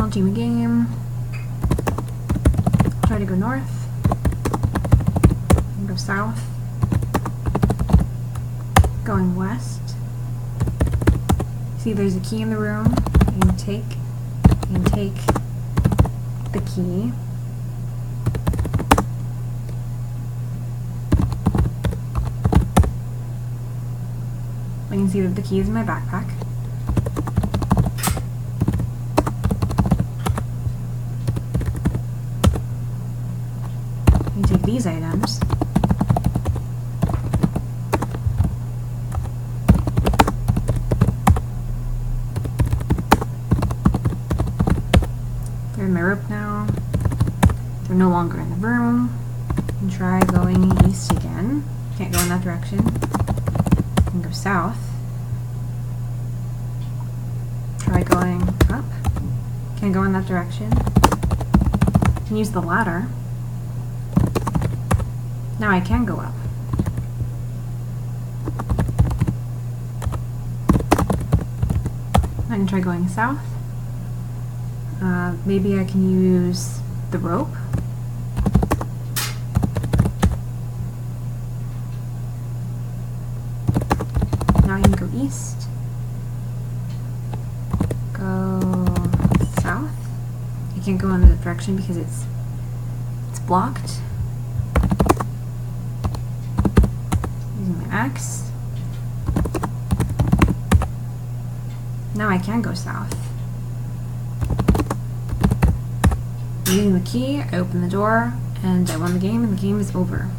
launching the game. Try to go north. And go south. Going west. See, there's a key in the room. And take the key. I can see that the key is in my backpack. You take these items. They're in my rope now. They're no longer in the room. And try going east again. Can't go in that direction. Can go south. Try going up. Can't go in that direction. Can use the ladder. Now I can go up. I can try going south. Maybe I can use the rope. Now I can go east. Go south. I can't go in the direction because it's blocked. Using my axe. Now I can go south. Using the key, I open the door, and I won the game, and the game is over.